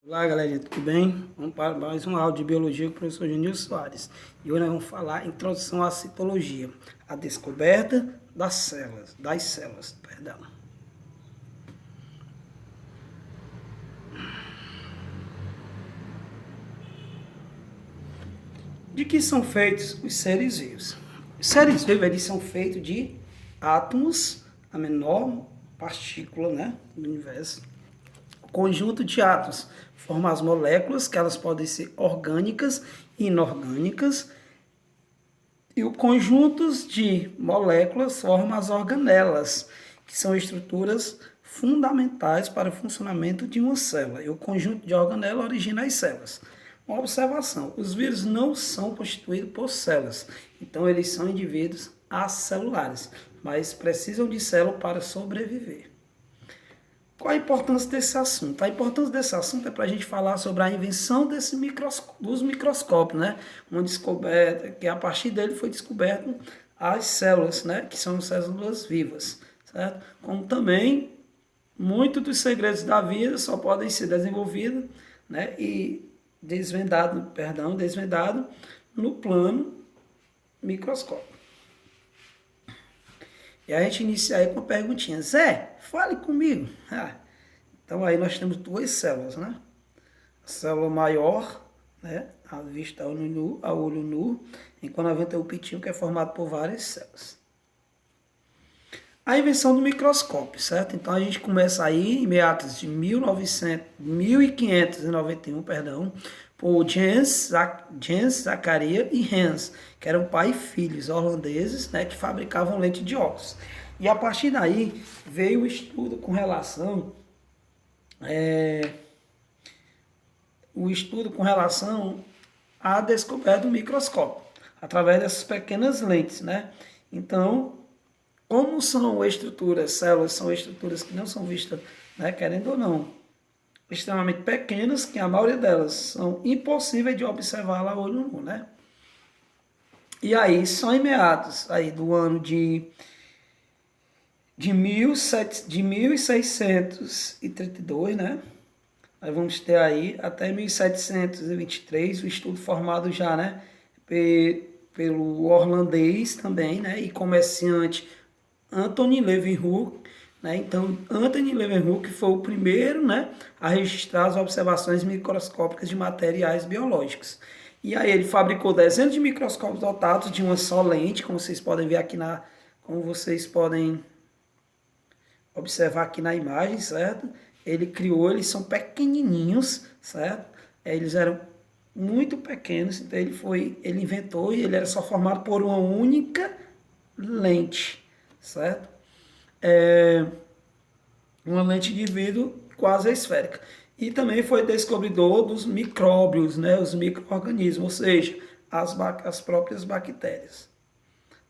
Olá, galerinha, tudo bem? Vamos para mais um áudio de biologia com o professor Júnior Soares. E hoje nós vamos falar introdução à citologia, a descoberta das células, perdão. De que são feitos os seres vivos? Os seres vivos eles são feitos de átomos, a menor partícula, do universo. O conjunto de átomos forma as moléculas, que elas podem ser orgânicas e inorgânicas. E o conjunto de moléculas forma as organelas, que são estruturas fundamentais para o funcionamento de uma célula. E o conjunto de organelas origina as células. Uma observação: os vírus não são constituídos por células, então eles são indivíduos acelulares, mas precisam de célula para sobreviver. Qual a importância desse assunto? A importância desse assunto é para a gente falar sobre a invenção dos microscópios, Uma descoberta, que a partir dele foi descoberto as células, que são células vivas, certo? Como também muitos dos segredos da vida só podem ser desenvolvidos, e desvendado no plano microscópico. E a gente inicia aí com uma perguntinha. Zé, fale comigo. Então aí nós temos duas células, A célula maior, à vista a olho nu, enquanto a venta é o pitinho, que é formado por várias células. A invenção do microscópio, certo? Então a gente começa aí em meados de 1591, por Jens Zacharias e Hans, que eram pai e filhos holandeses, que fabricavam lente de óculos. E a partir daí veio o estudo com relação à descoberta do microscópio, através dessas pequenas lentes, Então, como são células são estruturas que não são vistas, querendo ou não, extremamente pequenas, que a maioria delas são impossíveis de observar lá a olho nu, E aí, só em meados aí do ano de 1632, Nós vamos ter aí até 1723 o estudo formado já, pelo holandês também, e comerciante Anthony Leeuwenhoek. Então, Anthony Leeuwenhoek foi o primeiro, a registrar as observações microscópicas de materiais biológicos. E aí ele fabricou dezenas de microscópios dotados de uma só lente, como vocês podem ver aqui como vocês podem observar aqui na imagem, certo? Eles são pequenininhos, certo? Eles eram muito pequenos, então ele inventou e ele era só formado por uma única lente, certo? Uma lente de vidro quase esférica. E também foi descobridor dos micróbios, os micro-organismos, ou seja, as próprias bactérias.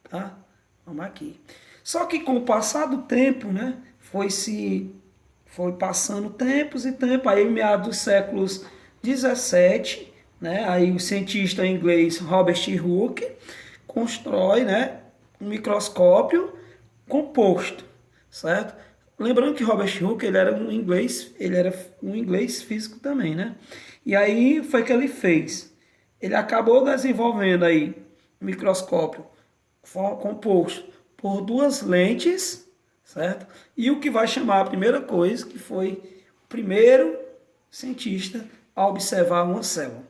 Tá? Vamos aqui. Só que com o passar do tempo, foi passando tempos e tempos, aí em meados dos séculos 17, aí o cientista inglês Robert Hooke constrói, um microscópio composto, certo? Lembrando que Robert Hooke ele era um inglês físico também, E aí foi que ele fez. Ele acabou desenvolvendo aí um microscópio composto por duas lentes, certo? E o que vai chamar a primeira coisa, que foi o primeiro cientista a observar uma célula.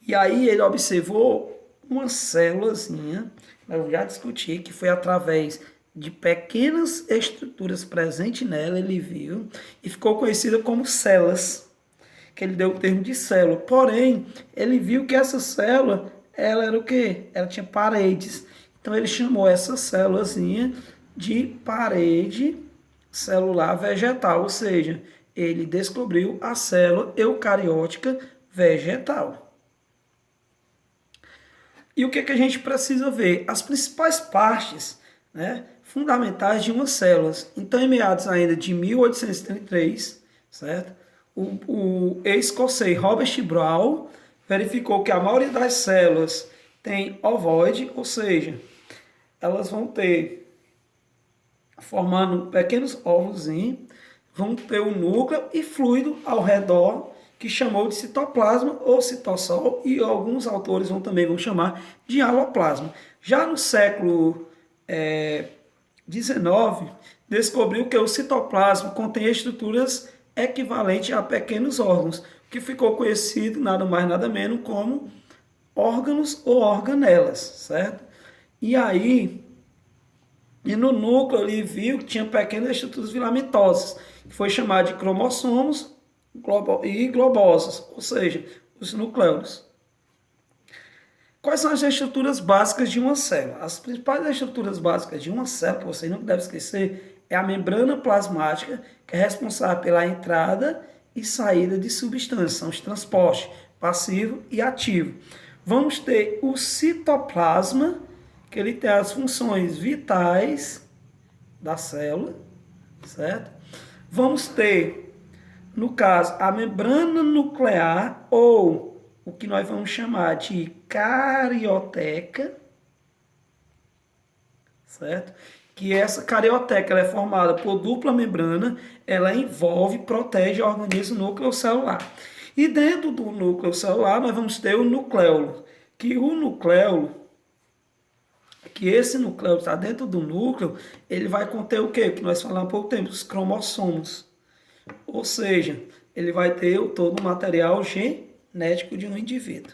E aí ele observou uma célulazinha, eu já discuti, que foi através de pequenas estruturas presentes nela, ele viu, e ficou conhecida como células, que ele deu o termo de célula. Porém, ele viu que essa célula, ela era o quê? Ela tinha paredes. Então, ele chamou essa célulazinha de parede celular vegetal, ou seja, ele descobriu a célula eucariótica vegetal. E o que a gente precisa ver? As principais partes, fundamentais de uma célula. Então, em meados ainda de 1833, certo? O escocês Robert Brown verificou que a maioria das células tem ovoide, ou seja, elas vão ter, formando pequenos óvulos, vão ter o núcleo e fluido ao redor, que chamou de citoplasma ou citossol, e alguns autores também vão chamar de aloplasma. Já no século XIX, descobriu que o citoplasma contém estruturas equivalentes a pequenos órgãos, que ficou conhecido nada mais nada menos como órgãos ou organelas, certo? E no núcleo ele viu que tinha pequenas estruturas filamentosas, que foi chamado de cromossomos e globosas, ou seja, os nucleolos. Quais são as estruturas básicas de uma célula? As principais estruturas básicas de uma célula, que você não deve esquecer, é a membrana plasmática, que é responsável pela entrada e saída de substâncias, são os transportes passivo e ativo. Vamos ter o citoplasma, que ele tem as funções vitais da célula, certo? Vamos ter, no caso, a membrana nuclear, ou o que nós vamos chamar de carioteca, certo? Que essa carioteca ela é formada por dupla membrana, ela envolve e protege o organismo núcleo celular. E dentro do núcleo celular nós vamos ter o nucleolo, que esse nucleolo está dentro do núcleo, ele vai conter o quê? Que nós falamos há pouco tempo, os cromossomos. Ou seja, ele vai ter todo o material genético de um indivíduo.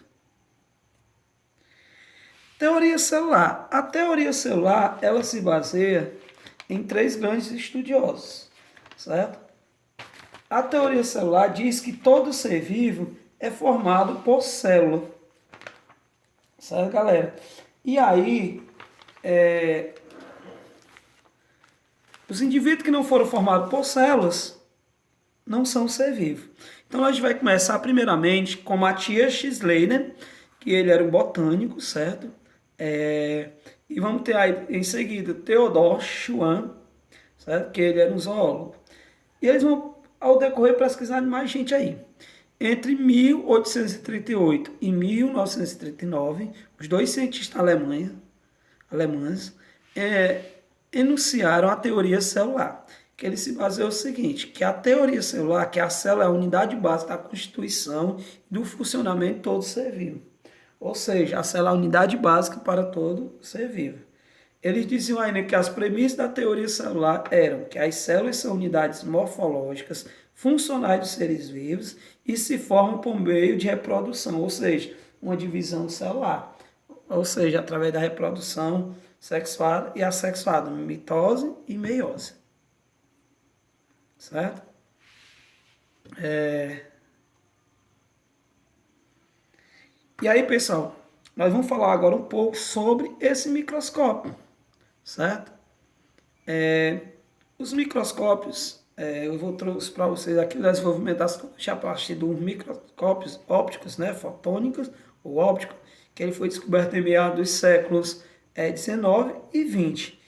Teoria celular. A teoria celular, ela se baseia em 3 grandes estudiosos, certo? A teoria celular diz que todo ser vivo é formado por célula, certo, galera? E aí, os indivíduos que não foram formados por células não são ser vivo. Então a gente vai começar primeiramente com Matthias Schleiden, que ele era um botânico, certo? E vamos ter aí em seguida Theodor Schwann, certo? Que ele era um zoólogo. E eles vão, ao decorrer, pesquisar mais gente aí. Entre 1838 e 1939, os 2 cientistas alemães enunciaram a teoria celular, que ele se baseou no seguinte, que a teoria celular, que a célula é a unidade básica da constituição e do funcionamento de todo ser vivo. Ou seja, a célula é a unidade básica para todo ser vivo. Eles diziam ainda que as premissas da teoria celular eram que as células são unidades morfológicas, funcionais dos seres vivos e se formam por meio de reprodução, ou seja, uma divisão celular. Ou seja, através da reprodução sexuada e assexuada, mitose e meiose. Certo? E aí, pessoal, nós vamos falar agora um pouco sobre esse microscópio, certo? Os microscópios, eu vou trazer para vocês aqui o desenvolvimento das a partir dos microscópios ópticos, né, fotônicos ou ópticos, que ele foi descoberto em meados dos séculos 19 e 20.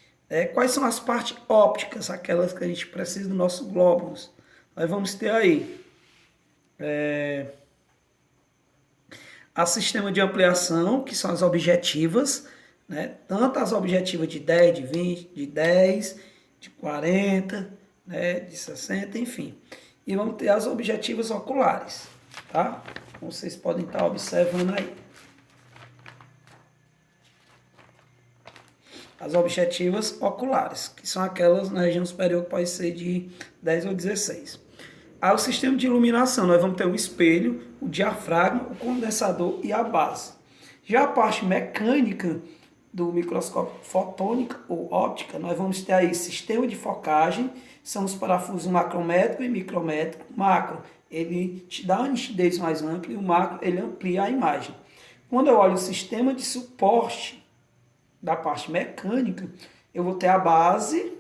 Quais são as partes ópticas, aquelas que a gente precisa do nosso glóbulos? Nós vamos ter aí a sistema de ampliação, que são as objetivas, né? Tanto as objetivas de 10, de 20, de 10, de 40, né? De 60, enfim. E vamos ter as objetivas oculares, tá? Como vocês podem estar observando aí. As objetivas oculares, que são aquelas na região superior que pode ser de 10 ou 16. Aí o sistema de iluminação, nós vamos ter o espelho, o diafragma, o condensador e a base. Já a parte mecânica do microscópio fotônica ou óptica, nós vamos ter aí sistema de focagem, são os parafusos macrométrico e micrométrico. Macro, ele te dá uma nitidez mais ampla e o macro, ele amplia a imagem. Quando eu olho o sistema de suporte da parte mecânica, eu vou ter a base,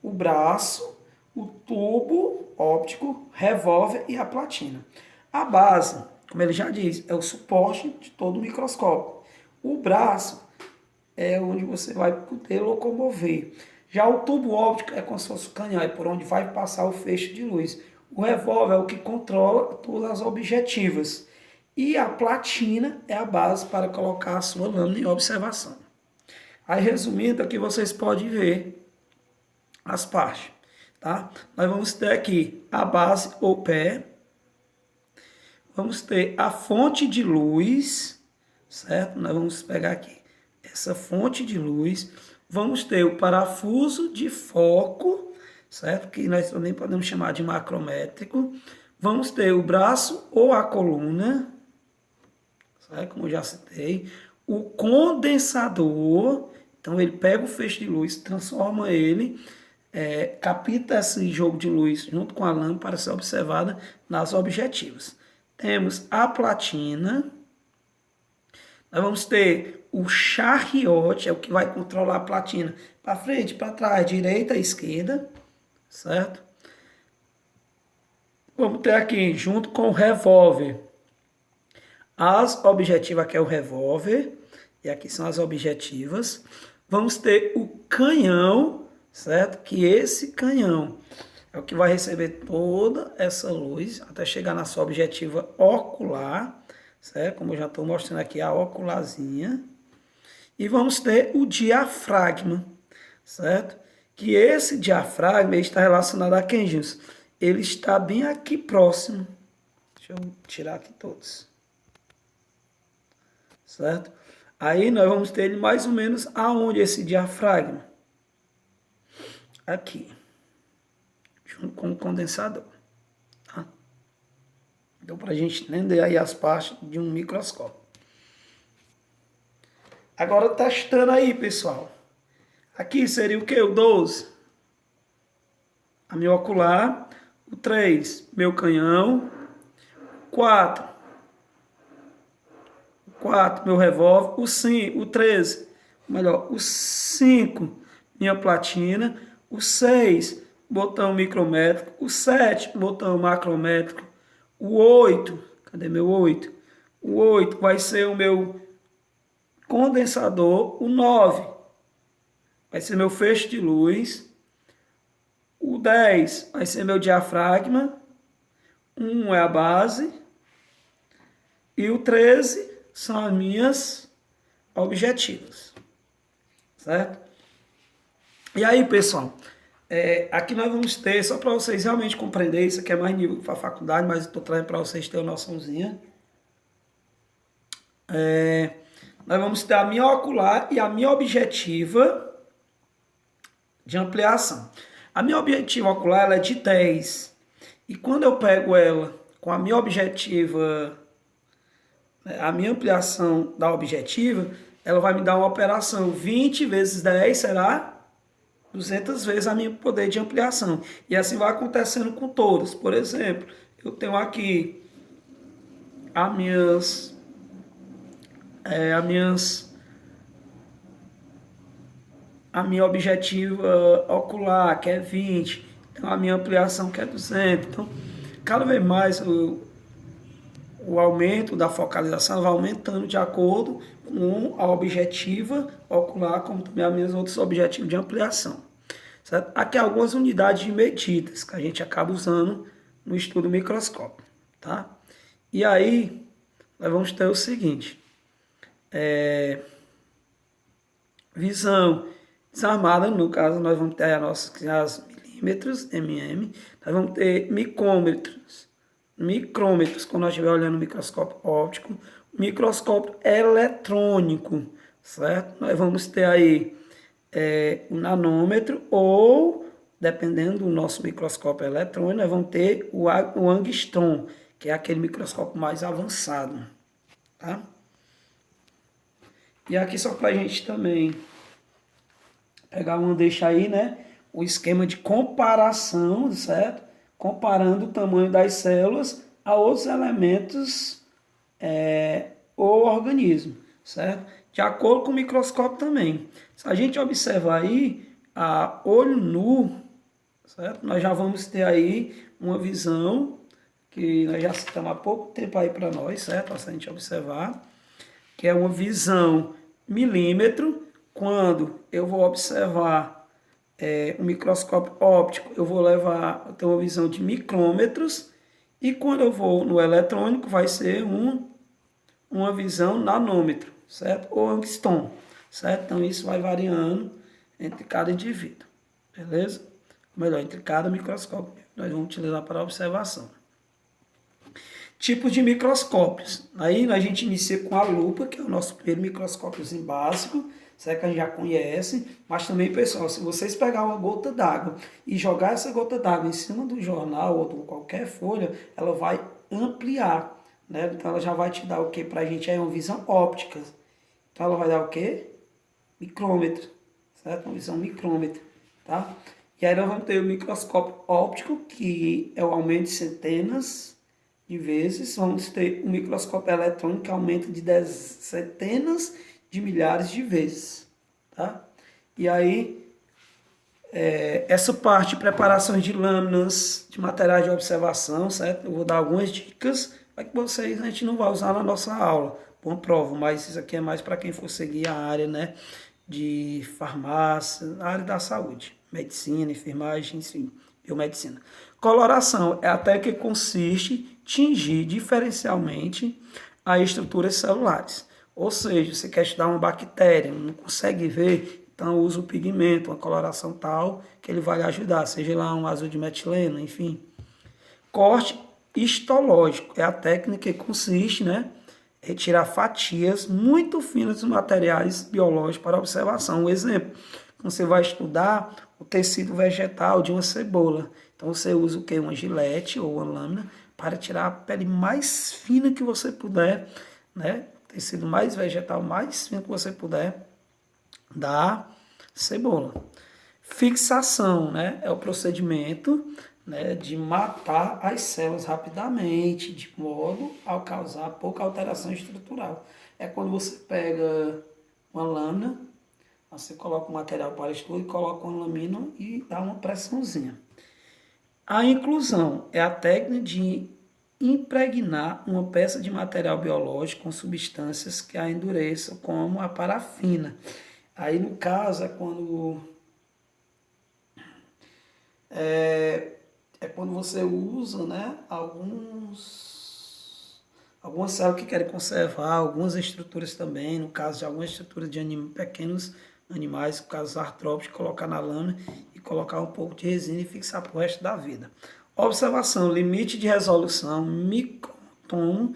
o braço, o tubo óptico, revólver e a platina. A base, como ele já diz, é o suporte de todo o microscópio. O braço é onde você vai poder locomover. Já o tubo óptico é como se fosse o canhão, é por onde vai passar o feixe de luz. O revólver é o que controla todas as objetivas. E a platina é a base para colocar a sua lâmina em observação. Aí, resumindo, aqui vocês podem ver as partes. Tá? Nós vamos ter aqui a base ou pé, vamos ter a fonte de luz, certo? Nós vamos pegar aqui essa fonte de luz, vamos ter o parafuso de foco, certo? Que nós também podemos chamar de macrométrico. Vamos ter o braço ou a coluna, certo? Como eu já citei. O condensador, então ele pega o feixe de luz, transforma ele, capta esse jogo de luz junto com a lâmpada para ser observada nas objetivas. Temos a platina. Nós vamos ter o charriote, é o que vai controlar a platina para frente, para trás, direita e esquerda, certo? Vamos ter aqui, junto com o revólver, as objetivas, que é o revólver, e aqui são as objetivas. Vamos ter o canhão, certo? Que esse canhão é o que vai receber toda essa luz até chegar na sua objetiva ocular, certo? Como eu já estou mostrando aqui a ocularzinha. E vamos ter o diafragma, certo? Que esse diafragma está relacionado a quem, Gilson? Ele está bem aqui próximo. Deixa eu tirar aqui todos. Certo? Aí nós vamos ter ele mais ou menos aonde esse diafragma? Aqui. Junto com o condensador. Tá? Então, para a gente entender aí as partes de um microscópio. Agora, testando aí, pessoal. Aqui seria o que? O 12. A minha ocular. O 3, meu canhão. 4, meu revólver. O 13, melhor, o 5, minha platina. O 6, botão micrométrico. O 7, botão macrométrico. O 8, cadê meu 8? O 8 vai ser o meu condensador. O 9 vai ser meu feixe de luz. O 10 vai ser meu diafragma. 1 é a base. E o 13 são as minhas objetivas. Certo? E aí, pessoal, aqui nós vamos ter, só para vocês realmente compreenderem, isso aqui é mais nível para a faculdade, mas eu estou trazendo para vocês terem uma noçãozinha. Nós vamos ter a minha ocular e a minha objetiva de ampliação. A minha objetiva ocular ela é de 10. E quando eu pego ela com a minha objetiva, a minha ampliação da objetiva, ela vai me dar uma operação 20 vezes 10 será 200 vezes a minha poder de ampliação. E assim vai acontecendo com todas. Por exemplo, eu tenho aqui a minha objetiva ocular, que é 20. Então, a minha ampliação, que é 200. Então, cada vez mais o aumento da focalização vai aumentando de acordo com a objetiva ocular, como também as minhas outros objetivos de ampliação. Certo? Aqui algumas unidades de medidas que a gente acaba usando no estudo microscópio. Tá? E aí, nós vamos ter o seguinte. Visão desarmada, no caso, nós vamos ter as milímetros, mm. Nós vamos ter micrômetros, quando nós estiver olhando o microscópio óptico, microscópio eletrônico, certo? Nós vamos ter aí o nanômetro ou, dependendo do nosso microscópio eletrônico, nós vamos ter o angstrom, que é aquele microscópio mais avançado, tá? E aqui só para a gente também pegar uma deixa aí, né? O esquema de comparação, certo? Comparando o tamanho das células a outros elementos ou organismo, certo? De acordo com o microscópio também. Se a gente observar aí, a olho nu, certo? Nós já vamos ter aí uma visão que nós já citamos há pouco tempo aí para nós, certo? Se a gente observar, que é uma visão milímetro. Quando eu vou observar o microscópio óptico, eu vou ter uma visão de micrômetros, e quando eu vou no eletrônico, vai ser uma visão nanômetro, certo? Ou angstrom, certo? Então, isso vai variando entre cada indivíduo, beleza? Ou melhor, entre cada microscópio que nós vamos utilizar para observação. Tipos de microscópios. Aí a gente inicia com a lupa, que é o nosso primeiro microscópiozinho básico, certo? Que a gente já conhece. Mas também, pessoal, se vocês pegar uma gota d'água e jogar essa gota d'água em cima do jornal ou de qualquer folha, ela vai ampliar, né? Então ela já vai te dar o que para a gente é uma visão óptica. Então ela vai dar o quê? Micrômetro, certo? Uma visão micrômetro, tá? E aí nós vamos ter o microscópio óptico, que é o aumento de centenas de vezes. Vamos ter o microscópio eletrônico, que aumenta de centenas de milhares de vezes, tá? E aí, essa parte de preparação de lâminas, de materiais de observação, certo? Eu vou dar algumas dicas para que vocês, a gente não vai usar na nossa aula, uma prova, mas isso aqui é mais para quem for seguir a área, né, de farmácia, a área da saúde, medicina, enfermagem, enfim, biomedicina. Coloração é a técnica que consiste em tingir diferencialmente as estruturas celulares. Ou seja, você quer estudar uma bactéria, não consegue ver, então usa o pigmento, uma coloração tal, que ele vai ajudar, seja lá um azul de metileno, enfim. Corte histológico é a técnica que consiste, né, em retirar fatias muito finas dos materiais biológicos para observação. Um exemplo, você vai estudar o tecido vegetal de uma cebola. Então você usa o que? Uma gilete ou uma lâmina para tirar a pele mais fina que você puder, né? Tecido mais vegetal, mais fino que você puder da cebola. Fixação, né? É o procedimento, né, de matar as células rapidamente, de modo a causar pouca alteração estrutural. É quando você pega uma lâmina, você coloca o material para estudo, coloca uma lâmina e dá uma pressãozinha. A inclusão é a técnica de impregnar uma peça de material biológico com substâncias que a endureçam, como a parafina. Aí, no caso, é quando você usa, né, algumas células que querem conservar, algumas estruturas também, no caso de algumas estruturas de pequenos animais, no caso artrópodes, colocar na lâmina e colocar um pouco de resina e fixar para o resto da vida. Observação, limite de resolução, microtomo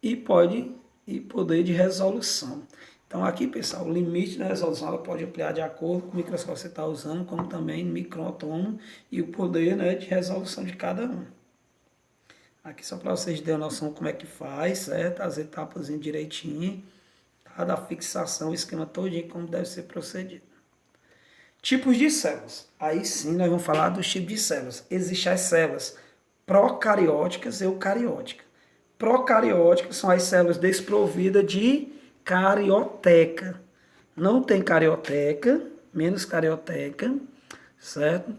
e poder de resolução. Então aqui, pessoal, o limite da resolução ela pode ampliar de acordo com o microscópio que você está usando, como também microtomo e o poder, né, de resolução de cada um. Aqui só para vocês terem noção como é que faz, certo? As etapas direitinho, tá? Da fixação, o esquema todinho, como deve ser procedido. Tipos de células. Aí sim nós vamos falar dos tipos de células. Existem as células procarióticas e eucarióticas. Procarióticas são as células desprovidas de carioteca. Não tem carioteca, menos carioteca, certo?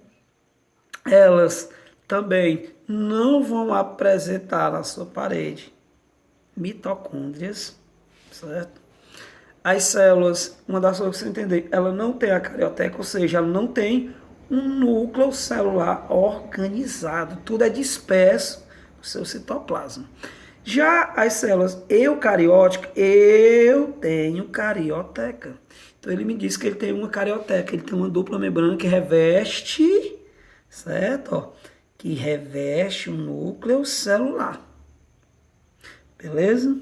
Elas também não vão apresentar na sua parede mitocôndrias, certo? As células, uma das coisas que você entender, ela não tem a carioteca, ou seja, ela não tem um núcleo celular organizado, tudo é disperso no seu citoplasma. Já as células eucarióticas, eu tenho carioteca. Então ele me disse que ele tem uma carioteca, ele tem uma dupla membrana que reveste, certo? Ó, que reveste o núcleo celular. Beleza?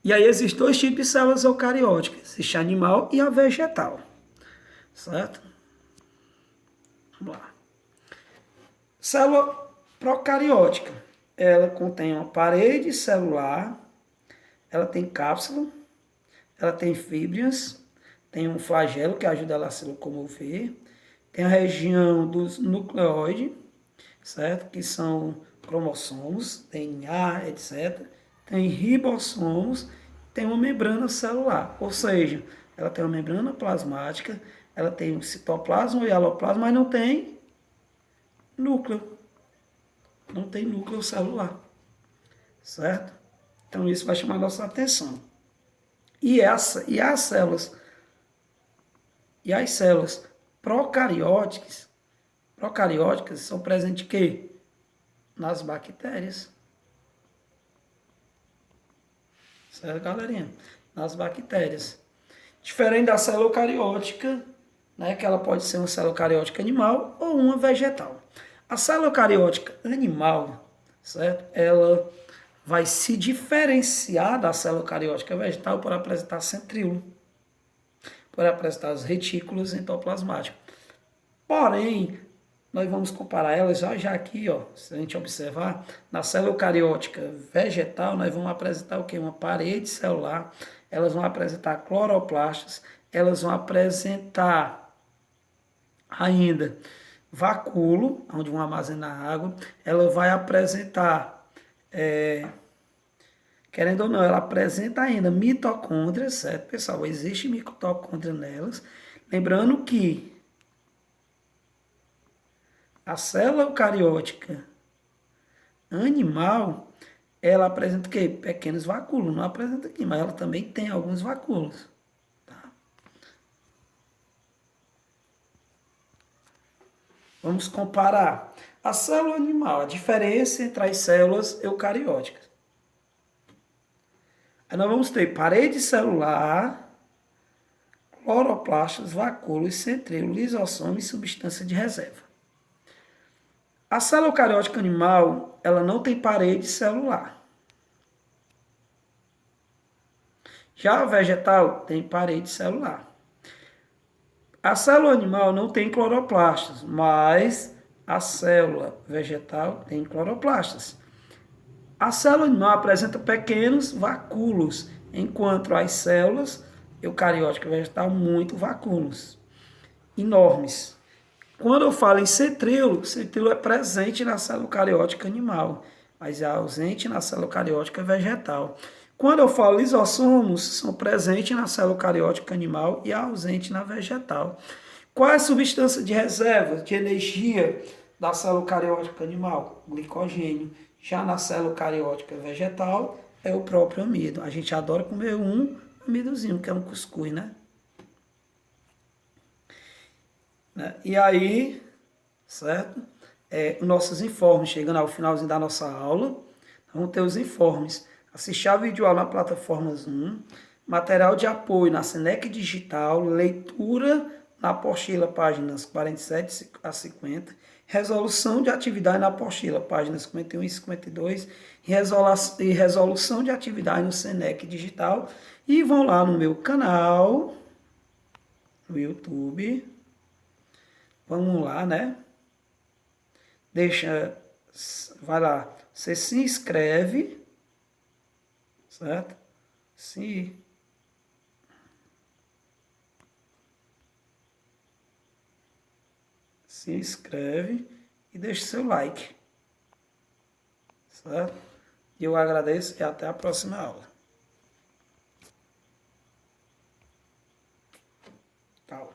E aí existem dois tipos de células eucarióticas, existe a animal e a vegetal. Certo? Vamos lá. Célula procariótica. Ela contém uma parede celular, ela tem cápsula, ela tem fíbrias, tem um flagelo que ajuda ela a se locomover, tem a região dos nucleóides, certo? Que são cromossomos, DNA, etc. Tem ribossomos, tem uma membrana celular, ou seja, ela tem uma membrana plasmática, ela tem um citoplasma e aloplasma, mas não tem núcleo. Não tem núcleo celular, certo? Então isso vai chamar a nossa atenção. E as células procarióticas são presentes em quê? Nas bactérias. Certo, galerinha? Nas bactérias. Diferente da célula eucariótica, né, que ela pode ser uma célula eucariótica animal ou uma vegetal. A célula eucariótica animal, certo? Ela vai se diferenciar da célula cariótica vegetal por apresentar centríolo, por apresentar os retículos endoplasmáticos. Porém, nós vamos comparar elas já aqui, ó, se a gente observar, na célula eucariótica vegetal, nós vamos apresentar o quê? Uma parede celular, elas vão apresentar cloroplastos, elas vão apresentar ainda vacúolo, onde vão armazenar água, ela vai apresentar, querendo ou não, ela apresenta ainda mitocôndrias, certo, pessoal? Existe mitocôndria nelas, lembrando que a célula eucariótica animal, ela apresenta o quê? Pequenos vacúolos. Não apresenta aqui, mas ela também tem alguns vacúolos. Tá? Vamos comparar a célula animal, a diferença entre as células eucarióticas. Aí nós vamos ter parede celular, cloroplastos, vacúolos, centríolo, lisossomo e substância de reserva. A célula eucariótica animal, ela não tem parede celular. Já a vegetal tem parede celular. A célula animal não tem cloroplastos, mas a célula vegetal tem cloroplastos. A célula animal apresenta pequenos vacúolos, enquanto as células eucariótica vegetal, muito vacúolos, enormes. Quando eu falo em centríolo, centríolo é presente na célula eucariótica animal, mas é ausente na célula eucariótica vegetal. Quando eu falo lisossomos, são presentes na célula eucariótica animal e ausente na vegetal. Qual é a substância de reserva, de energia da célula eucariótica animal? Glicogênio. Já na célula eucariótica vegetal, é o próprio amido. A gente adora comer um amidozinho, que é um cuscuz, né? E aí, certo? Nossos informes, chegando ao finalzinho da nossa aula, vamos ter os informes. Assistir a videoaula na plataforma Zoom, material de apoio na Senec Digital, leitura na apostila, páginas 47 a 50, resolução de atividade na apostila, páginas 51 e 52, e resolução de atividade no Senec Digital. E vão lá no meu canal, no YouTube. Vamos lá, né? Vai lá, você se inscreve, certo? Se inscreve e deixa seu like, certo? Eu agradeço e até a próxima aula. Tchau.